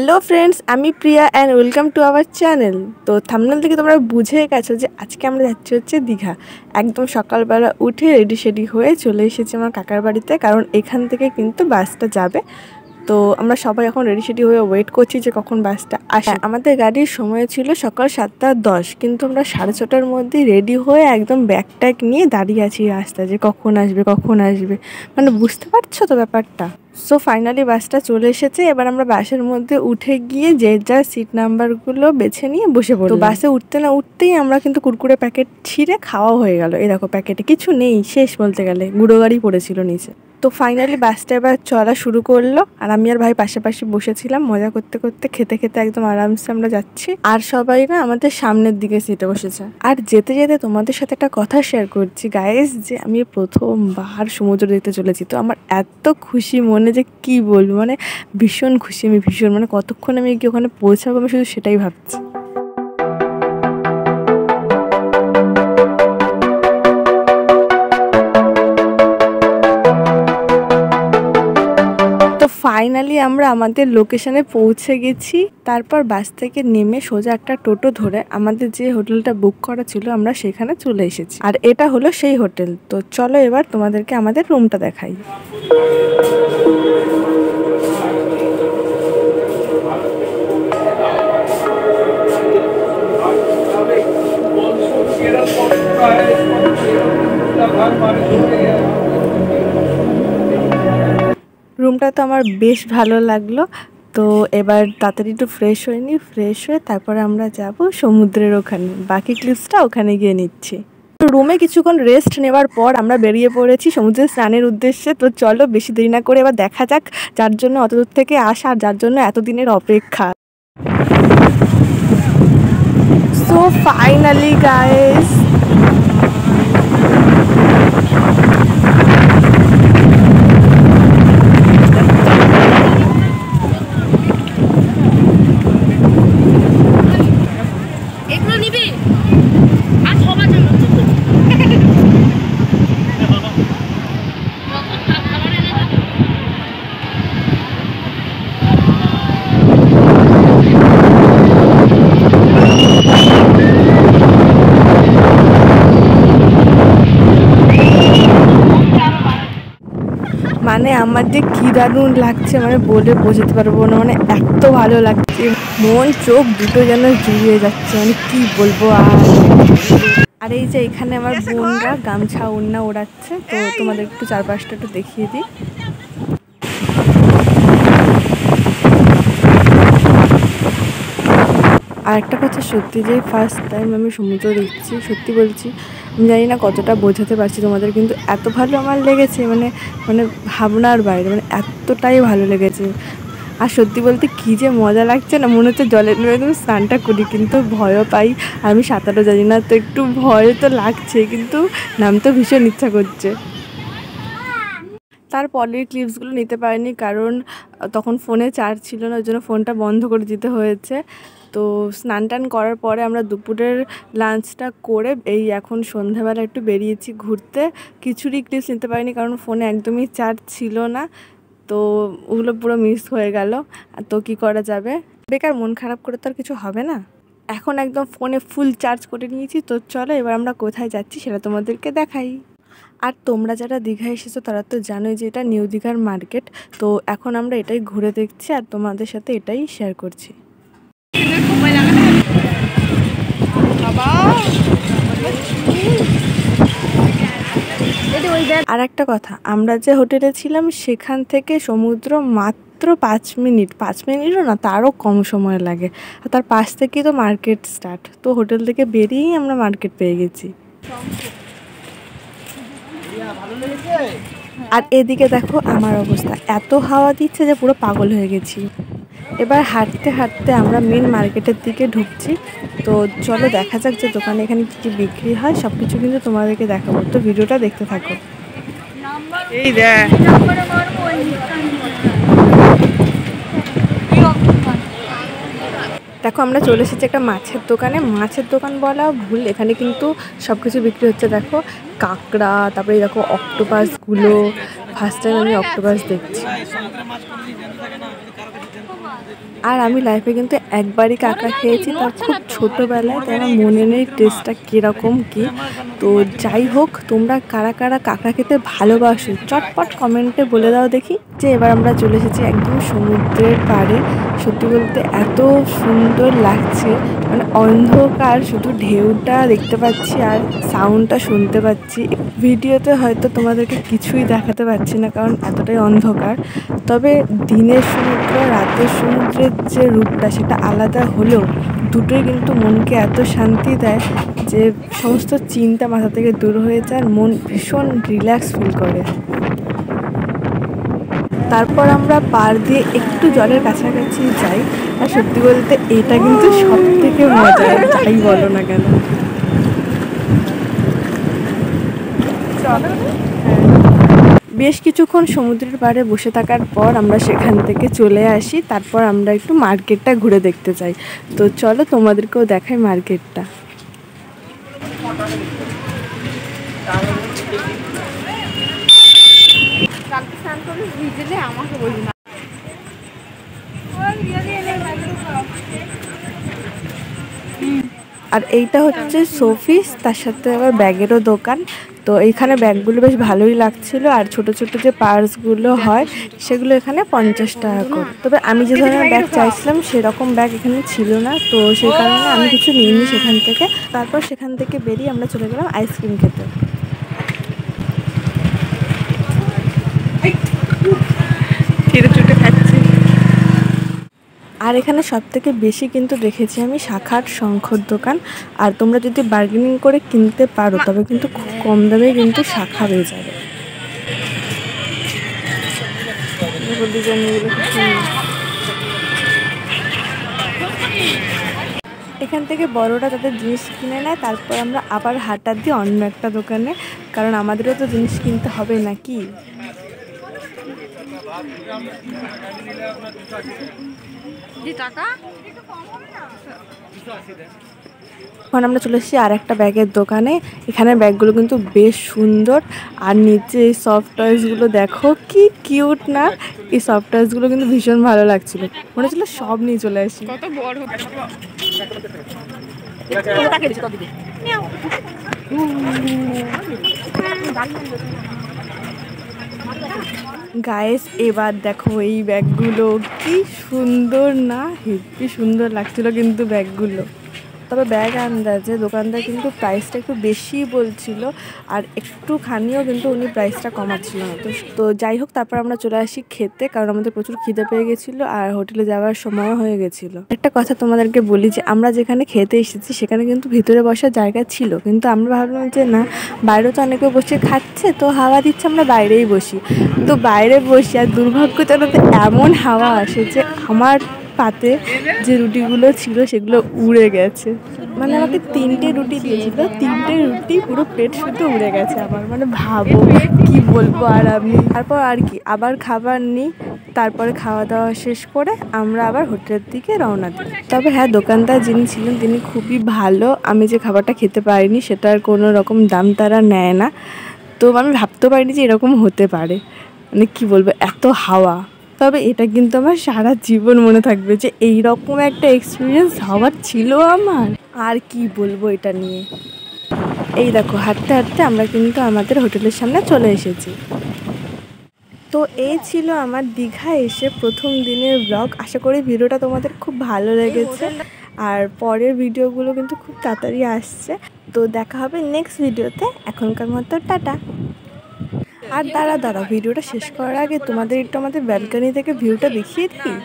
Hello friends, আমি Priya and welcome to our channel. তো thumbnail থেকে তোমরা বুঝে গেছো যে আজকে আমরা যাচ্ছি হচ্ছে দীঘা। একদম সকালবেলা উঠে রেডি হয়ে চলে এসেছি আমার কাকার বাড়িতে, কারণ এখান থেকে কিন্তু বাসটা যাবে। তো আমরা সবাই এখন রেডি হয়ে ওয়েট করছি যে কখন বাসটা আসে। আমাদের গাড়ির সময় ছিল সকাল 7:10, কিন্তু আমরা 6:30টার মধ্যে রেডি হয়ে একদম ব্যাগ ট্যাগ নিয়ে দাঁড়িয়ে আছি রাস্তায় যে কখন আসবে, মানে বুঝতে পারছো তো ব্যাপারটা। সো ফাইনালি বাসটা চলে এসেছে। এবার আমরা বাসের মধ্যে উঠে গিয়ে যে যার সিট নাম্বারগুলো বেছে নিয়ে বসে পড়ি। তো বাসে উঠতে না উঠতেই আমরা কিন্তু কুরকুরে প্যাকেট ছিঁড়ে খাওয়া হয়ে গেল। এই দেখো প্যাকেটে কিছু নেই, শেষ বলতে গেলে, গুঁড়ো গাড়ি পড়েছিল নিচে। তো ফাইনালি বাসটা এবার চলা শুরু করলো, আর আমি আর ভাই পাশাপাশি বসেছিলাম মজা করতে করতে, খেতে একদম আরামসে আমরা যাচ্ছি। আর সবাই না আমাদের সামনের দিকে সিটে বসেছে। আর যেতে যেতে তোমাদের সাথে একটা কথা শেয়ার করছি গাইস, যে আমি প্রথমবার সমুদ্র দেখতে চলেছি। তো আমার এত খুশি মনে যে কি বলবো, মানে ভীষণ খুশি আমি, ভীষণ, মানে কতক্ষণ আমি কি ওখানে পৌঁছাবো আমি শুধু সেটাই ভাবছি। ফাইনালি আমরা আমাদের লোকেশনে পৌঁছে গেছি। তারপর বাস থেকে নেমে সোজা একটা টোটো ধরে আমাদের যে হোটেলটা বুক করা ছিল আমরা সেখানে চলে এসেছি। আর এটা হলো সেই হোটেল। তো চলো এবার তোমাদেরকে আমাদের রুমটা দেখাই। রুমটা তো আমার বেশ ভালো লাগলো। তো এবার তাড়াতাড়ি একটু ফ্রেশ হয়ে তারপরে আমরা যাব সমুদ্রের ওখানে। বাকি ক্লিপসটা ওখানে গিয়ে নিচ্ছি। তো রুমে কিছুক্ষণ রেস্ট নেওয়ার পর আমরা বেরিয়ে পড়েছি সমুদ্রে স্নানের উদ্দেশ্যে। তো চলো বেশি দেরি না করে এবার দেখা যাক যার জন্য অত দূর থেকে আসা আর যার জন্য এতদিনের অপেক্ষা। সো ফাইনালি গাইস, মানে আমার যে কী দারুণ লাগছে, মানে বলে বোঝাতে পারবো না, মানে এত ভালো লাগছে, মন চোখ দুটো যেন জুড়িয়ে যাচ্ছে, মানে কি বলবো। আর এই যে এখানে আমার বোনরা গামছা ওড়না ওড়াচ্ছে। তো তোমাদের একটু চারপাশটা একটু দেখিয়ে দিই। আর একটা কথা সত্যি, যে ফার্স্ট টাইম আমি সমুদ্র দেখছি, সত্যি বলছি আমি জানি না কতটা বোঝাতে পারছি তোমাদের, কিন্তু এত ভালো আমার লেগেছে, মানে ভাবনার বাইরে, মানে এতটাই ভালো লেগেছে। আর সত্যি বলতে কী যে মজা লাগছে না, মনে হচ্ছে জলের নেমে তুমি স্নানটা করি, কিন্তু ভয়ও পাই। আর আমি সাঁতারও জানি না, তো একটু ভয় তো লাগছে, কিন্তু নামতেও ভীষণ ইচ্ছা করছে। তারপরের ক্লিপসগুলো নিতে পারিনি, কারণ তখন ফোনে চার্জ ছিল না, ওই জন্য ফোনটা বন্ধ করে দিতে হয়েছে। তো স্নান টান করার পরে আমরা দুপুরের লাঞ্চটা করে এই এখন সন্ধ্যাবেলা একটু বেরিয়েছি ঘুরতে। কিছুরই ক্লিপস নিতে পারিনি কারণ ফোনে একদমই চার্জ ছিল না। তো ওগুলো পুরো মিস হয়ে গেল। তো কি করা যাবে, বেকার মন খারাপ করে তো আর কিছু হবে না। এখন একদম ফোনে ফুল চার্জ করে নিয়েছি। তো চলো এবার আমরা কোথায় যাচ্ছি সেটা তোমাদেরকে দেখাই। আর তোমরা যারা দীঘা এসেছো তারা তো জানোই যে এটা নিউ দীঘার মার্কেট। তো এখন আমরা এটাই ঘুরে দেখছি আর তোমাদের সাথে এটাই শেয়ার করছি। আর একটা কথা, আমরা যে হোটেলে ছিলাম সেখান থেকে সমুদ্র মাত্র 5 মিনিটও না, তারও কম সময় লাগে। আর তার পাশ থেকেই তো মার্কেট স্টার্ট। তো হোটেল থেকে বেরিয়েই আমরা মার্কেট পেয়ে গেছি। আর এদিকে দেখো আমার অবস্থা, এত হাওয়া দিচ্ছে যে পুরো পাগল হয়ে গেছি। এবার হাঁটতে হাঁটতে আমরা মেন মার্কেটের দিকে ঢুকছি। তো চলো দেখা যাক যে দোকানে এখানে কী কী বিক্রি হয়, সব কিছু কিন্তু তোমাদেরকে দেখাবো। তো ভিডিওটা দেখতে থাকো। এই দেখ, দেখো আমরা চলে এসেছি একটা মাছের দোকানে। মাছের দোকান বলা ভুল, এখানে কিন্তু সব কিছু বিক্রি হচ্ছে। দেখো কাঁকড়া, তারপরে দেখো অক্টোপাসগুলো, 1st টাইম আমি অক্টোপাস দেখছি। আর এই যে এখানে আমার বোনরা গামছা ওড়না ওড়াচ্ছে। তো তোমাদের একটু চারপাশটা একটু দেখিয়ে দিই। আর একটা কথা, আমরা যে হোটেলে ছিলাম সেখান থেকে সমুদ্র মাত্র 5 মিনিট। তো হোটেল থেকে বেরিয়েই আমরা মার্কেট পেয়ে গেছি। আর আমি লাইফে কিন্তু একবারই কাঁকড়া খেয়েছি, তার খুব ছোটোবেলায়, তাই আমার মনে নেই টেস্টটা কীরকম কী। তো যাই হোক, তোমরা কারা কারা কাঁকড়া খেতে ভালোবাসো চটপট কমেন্টে বলে দাও দেখি। যে এবার আমরা চলে এসেছি একদম সমুদ্রের পাড়ে। সত্যি বলতে এত সুন্দর লাগছে, মানে অন্ধকার, শুধু ঢেউটা দেখতে পাচ্ছি আর সাউন্ডটা শুনতে পাচ্ছি। ভিডিওতে হয়তো তোমাদেরকে কিছুই দেখাতে পারছি না কারণ এতটাই অন্ধকার, তবে দিনের সমুদ্র রাতের সমুদ্রের যে রূপটা সেটা আলাদা হলেও দুটোই কিন্তু মনকে এত শান্তি দেয় যে সমস্ত চিন্তা মাথা থেকে দূর হয়ে যায়, মন ভীষণ রিল্যাক্স ফিল করে। তারপর আমরা পার দিয়ে একটু জলের কাছাকাছি যাই, আর সত্যি বলতে এটা কিন্তু সব থেকে মজা, যাই বলো না কেন। বেশ কিছুক্ষণ সমুদ্রের পাড়ে বসে থাকার পর আমরা সেখান থেকে চলে আসি। তারপর আমরা একটু মার্কেটটা ঘুরে দেখতে চাই। তো চলো তোমাদেরকেও দেখাই মার্কেটটা। আর এইটা হচ্ছে শোপিস, তার সাথে আবার ব্যাগেরও দোকান। তো এইখানে ব্যাগগুলো বেশ ভালোই লাগছিল, আর ছোট ছোট যে পার্সগুলো হয় সেগুলো এখানে 50 টাকা করে। তবে আমি যে ধরনের ব্যাগ চাইছিলাম সেরকম ব্যাগ এখানে ছিল না, তো সেই কারণে আমি কিছু নিইনি সেখান থেকে। তারপর সেখান থেকে বেরিয়ে আমরা চলে গেলাম আইসক্রিম খেতে। আর এখানে সবথেকে বেশি কিন্তু দেখেছি আমি শাখার শঙ্খর দোকান। আর তোমরা যদি বার্গেনিং করে কিনতে পারো তবে কিন্তু খুব কম দামে কিন্তু শাখা পেয়ে যাবে। এখান থেকে বড়রা তাদের জিনিস কিনে নেয়, তারপর আমরা আবার হাঁটা দিই অন্য একটা দোকানে, কারণ আমাদেরও তো জিনিস কিনতে হবে নাকি। এখন আমরা চলে এসেছি আর একটা ব্যাগের দোকানে। এখানে ব্যাগগুলো কিন্তু বেশ সুন্দর, আর নিচে এই সফট টয়েসগুলো দেখো কি কিউট না। এই সফট টয়েসগুলো কিন্তু ভীষণ ভালো লাগছিল, মনে হচ্ছিল সব নিয়ে চলে আসি। গাইস এবার দেখো এই ব্যাগগুলো কি সুন্দর না, হেভি সুন্দর লাগছিল কিন্তু ব্যাগগুলো। তবে ব্যাগ আন্দাজে দোকানদার কিন্তু প্রাইসটা একটু বেশি বলছিল, আর একটুখানিও কিন্তু উনি প্রাইসটা কমাচ্ছিল না। তো যাই হোক, তারপর আমরা চলে আসি খেতে, কারণ আমাদের প্রচুর খিদে পেয়ে গেছিলো আর হোটেলে যাওয়ার সময়ও হয়ে গেছিলো। একটা কথা তোমাদেরকে বলি যে আমরা যেখানে খেতে এসেছি সেখানে কিন্তু ভিতরে বসার জায়গা ছিল, কিন্তু আমরা ভাবলাম যে না, বাইরে তো অনেকে বসে খাচ্ছে, তো হাওয়া দিচ্ছে, আমরা বাইরেই বসি। তো বাইরে বসি আর দুর্ভাগ্যজনক এমন হাওয়া আসে যে আমার পাতে যে রুটিগুলো ছিল সেগুলো উড়ে গেছে। মানে আমাকে 3টে রুটি দিয়েছিল, 3টে রুটি পুরো পেট শুদ্ধ উড়ে গেছে আমার। মানে ভাবো কি বলবো। আর আমি তারপর আর কি আবার খাবার নিই, তারপরে খাওয়া দাওয়া শেষ করে আমরা আবার হোটেলের দিকে রওনা দিই। তবে হ্যাঁ, দোকানদার যিনি ছিলেন তিনি খুবই ভালো। আমি যে খাবারটা খেতে পারিনি সেটার কোনো রকম দাম তারা নেয় না। তো আমি ভাবতেও পারিনি যে এরকম হতে পারে, মানে কি বলবো, এত হাওয়া। তবে এটা কিন্তু আমার সারা জীবন মনে থাকবে যে এইরকম একটা এক্সপিরিয়েন্স হওয়ার ছিল আমার। আর কি বলবো এটা নিয়ে। এই দেখো হাঁটতে হাঁটতে আমরা কিন্তু আমাদের হোটেলের সামনে চলে এসেছি। তো এই ছিল আমার দীঘা এসে প্রথম দিনের ব্লগ। আশা করি ভিডিওটা তোমাদের খুব ভালো লেগেছে, আর পরের ভিডিওগুলো কিন্তু খুব তাড়াতাড়ি আসছে। তো দেখা হবে নেক্সট ভিডিওতে। এখনকার মতো টাটা। আর দাঁড়া ভিডিওটা শেষ করার আগে তোমাদের একটু আমাদের ব্যালকনি থেকে ভিউটা দেখিয়ে দিই।